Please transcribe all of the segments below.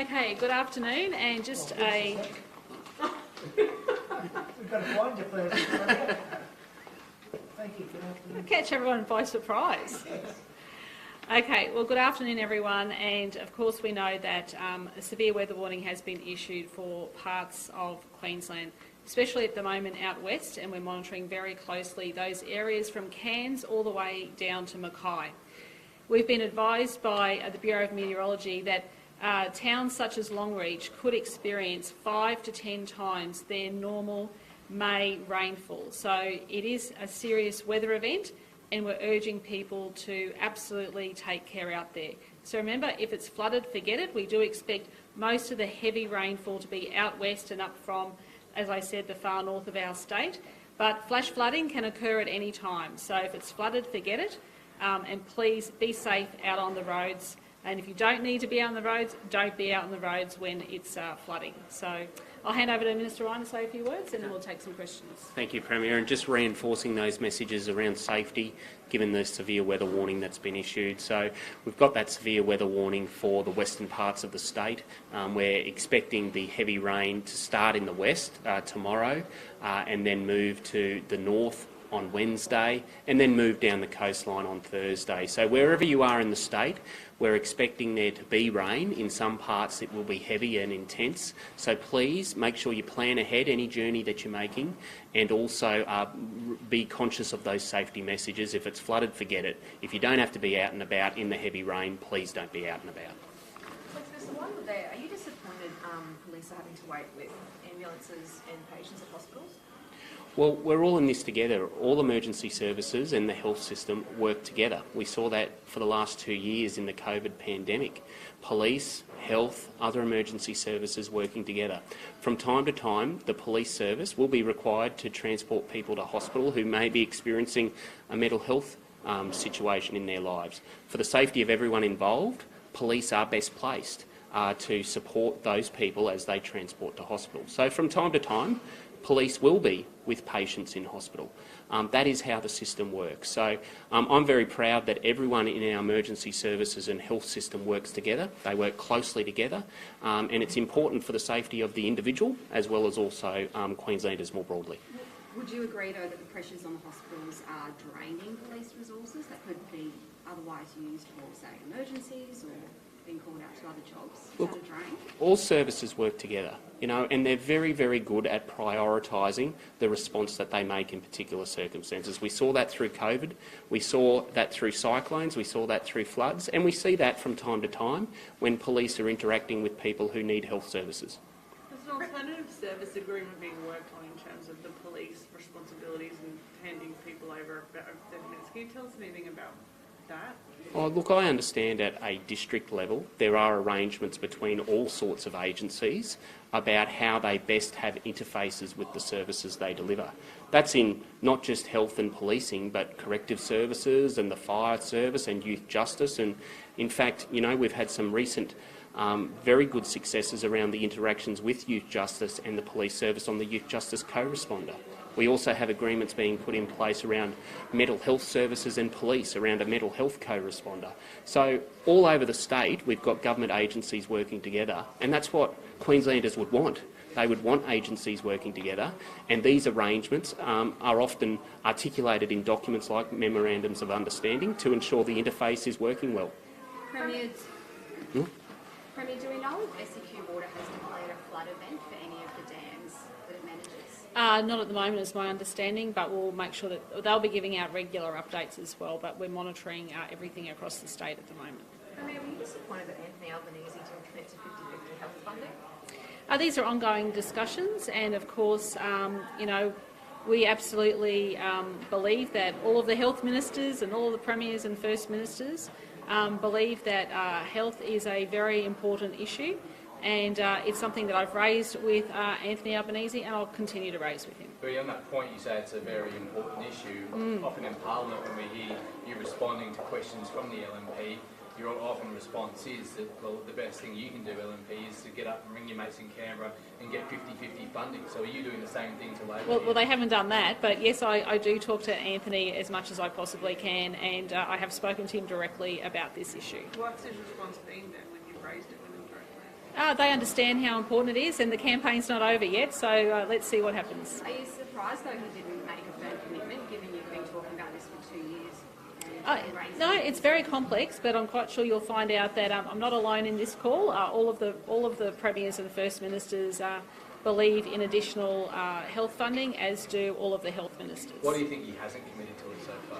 Okay, good afternoon, and just a... We've got to find you first. Thank you. Good afternoon. catch everyone by surprise. Okay, well, good afternoon, everyone, and of course we know that a severe weather warning has been issued for parts of Queensland, especially at the moment out west, and we're monitoring very closely those areas from Cairns all the way down to Mackay. We've been advised by the Bureau of Meteorology that towns such as Longreach could experience 5 to 10 times their normal May rainfall. So it is a serious weather event, and we're urging people to absolutely take care out there. So remember, if it's flooded, forget it. We do expect most of the heavy rainfall to be out west and up from, as I said, the far north of our state. But flash flooding can occur at any time. So if it's flooded, forget it. And please be safe out on the roads. And if you don't need to be out on the roads, don't be out on the roads when it's flooding. So I'll hand over to Minister Ryan to say a few words, and then we'll take some questions. Thank you, Premier. And just reinforcing those messages around safety, given the severe weather warning that's been issued. So we've got that severe weather warning for the western parts of the state. We're expecting the heavy rain to start in the west tomorrow and then move to the north on Wednesday and then move down the coastline on Thursday. So wherever you are in the state, we're expecting there to be rain. In some parts it will be heavy and intense. So please make sure you plan ahead any journey that you're making, and also be conscious of those safety messages. If it's flooded, forget it. If you don't have to be out and about in the heavy rain, please don't be out and about. So while you're there, are you disappointed police are having to wait with ambulances and patients at hospitals? Well, we're all in this together. All emergency services and the health system work together. We saw that for the last 2 years in the COVID pandemic. Police, health, other emergency services working together. From time to time, the police service will be required to transport people to hospital who may be experiencing a mental health situation in their lives. For the safety of everyone involved, police are best placed to support those people as they transport to hospital. So from time to time, police will be with patients in hospital. That is how the system works. So I'm very proud that everyone in our emergency services and health system works together. They work closely together, and it's important for the safety of the individual as well as also Queenslanders more broadly. Would you agree, though, that the pressures on the hospitals are draining police resources that could be otherwise used for, say, emergencies or being called out to other jobs? Is that a drain? All services work together, and they're very, very good at prioritising the response that they make in particular circumstances. We saw that through COVID, we saw that through cyclones, we saw that through floods, and we see that from time to time when police are interacting with people who need health services. There's an alternative service agreement being worked on in terms of the police responsibilities and handing people over about 30 minutes. Can you tell us anything about that? Oh, look, I understand at a district level there are arrangements between all sorts of agencies about how they best have interfaces with the services they deliver. That's in not just health and policing, but corrective services and the fire service and youth justice. And in fact, we've had some recent very good successes around the interactions with youth justice and the police service on the youth justice co-responder. We also have agreements being put in place around mental health services and police around a mental health co-responder. So all over the state we've got government agencies working together, and that's what Queenslanders would want. They would want agencies working together, and these arrangements are often articulated in documents like memorandums of understanding to ensure the interface is working well. Premier, do we know if SEQ Water has declared a flood event for any of the dams that it manages? Not at the moment, is my understanding, but we'll make sure that they'll be giving out regular updates as well. But we're monitoring everything across the state at the moment. Premier, were you disappointed that Anthony Albanese didn't commit to 50/50 health funding? These are ongoing discussions, and of course, we absolutely believe that all of the health ministers and all of the premiers and first ministers believe that health is a very important issue, and it's something that I've raised with Anthony Albanese, and I'll continue to raise with him. But on that point, you say it's a very important issue. Often in Parliament, when we hear you responding to questions from the LNP, your often response is that, well, the best thing you can do, LNP, is to get up and ring your mates in Canberra and get 50/50 funding. So are you doing the same thing to Labor? Well, they haven't done that, but yes, I do talk to Anthony as much as I possibly can, and I have spoken to him directly about this issue. What's his response been then when you've raised it with him directly? They understand how important it is, and the campaign's not over yet, so let's see what happens. Are you surprised though he didn't make a firm commitment, given you've been talking about this for 2 years? No, it's very complex, but I'm quite sure you'll find out that I'm not alone in this call. All of the premiers and the first ministers believe in additional health funding, as do all of the health ministers. What do you think he hasn't committed to it so far?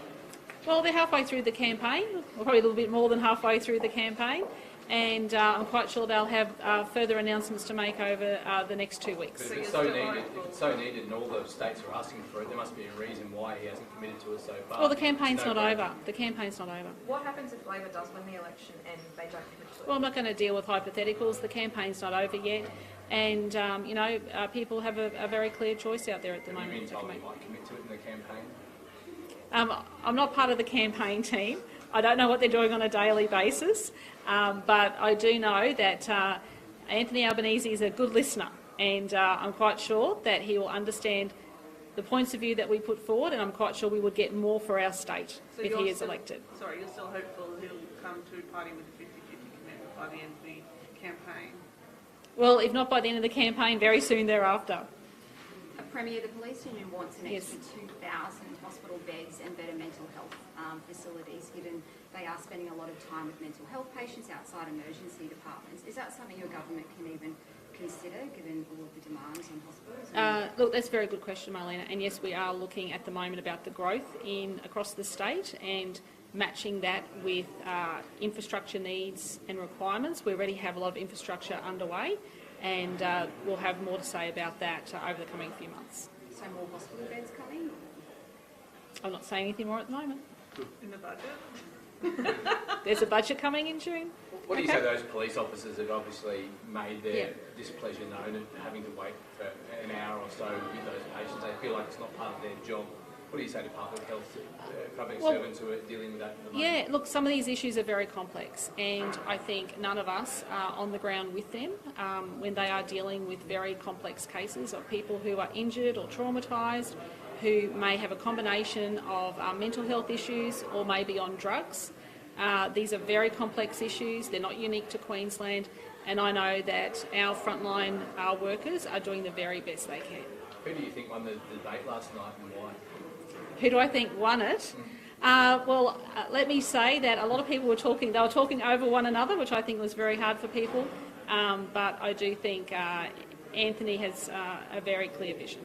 Well, they're halfway through the campaign, or probably a little bit more than halfway through the campaign, and I'm quite sure they'll have further announcements to make over the next 2 weeks. But if it's so needed and all the states are asking for it, there must be a reason why he hasn't committed to it so far. Well, the campaign's not over. The campaign's not over. What happens if Labor does win the election and they don't commit to it? Well, I'm not going to deal with hypotheticals. The campaign's not over yet, and people have a very clear choice out there at the moment. Have you been told he might commit to it in the campaign? I'm not part of the campaign team. I don't know what they're doing on a daily basis, but I do know that Anthony Albanese is a good listener, and I'm quite sure that he will understand the points of view that we put forward, and I'm quite sure we would get more for our state So if you're he is still- elected. Sorry, you're still hopeful he'll come to party with a 50-50 commitment by the end of the campaign? Well, if not by the end of the campaign, very soon thereafter. Premier, the police union wants an Yes. extra 2,000 hospital beds and better mental health facilities, given they are spending a lot of time with mental health patients outside emergency departments. Is that something your government can even consider, given all of the demands on hospitals? Look, that's a very good question, Marlena. And yes, we are looking at the moment about the growth across the state and matching that with infrastructure needs and requirements. We already have a lot of infrastructure underway, and we'll have more to say about that over the coming few months. So more hospital beds coming? I'm not saying anything more at the moment. In the budget? There's a budget coming in June. What do you say Okay. to those police officers that obviously made their Yeah. displeasure known and having to wait for an hour or so with those patients? They feel like it's not part of their job. What do you say to public health servants who are dealing with that at the moment? Yeah, look, some of these issues are very complex, and I think none of us are on the ground with them when they are dealing with very complex cases of people who are injured or traumatised, who may have a combination of mental health issues or may be on drugs. These are very complex issues. They're not unique to Queensland, and I know that our frontline workers are doing the very best they can. Who do you think won the debate last night and why? Who do I think won it? Let me say that a lot of people were talking over one another, which I think was very hard for people, but I do think Anthony has a very clear vision.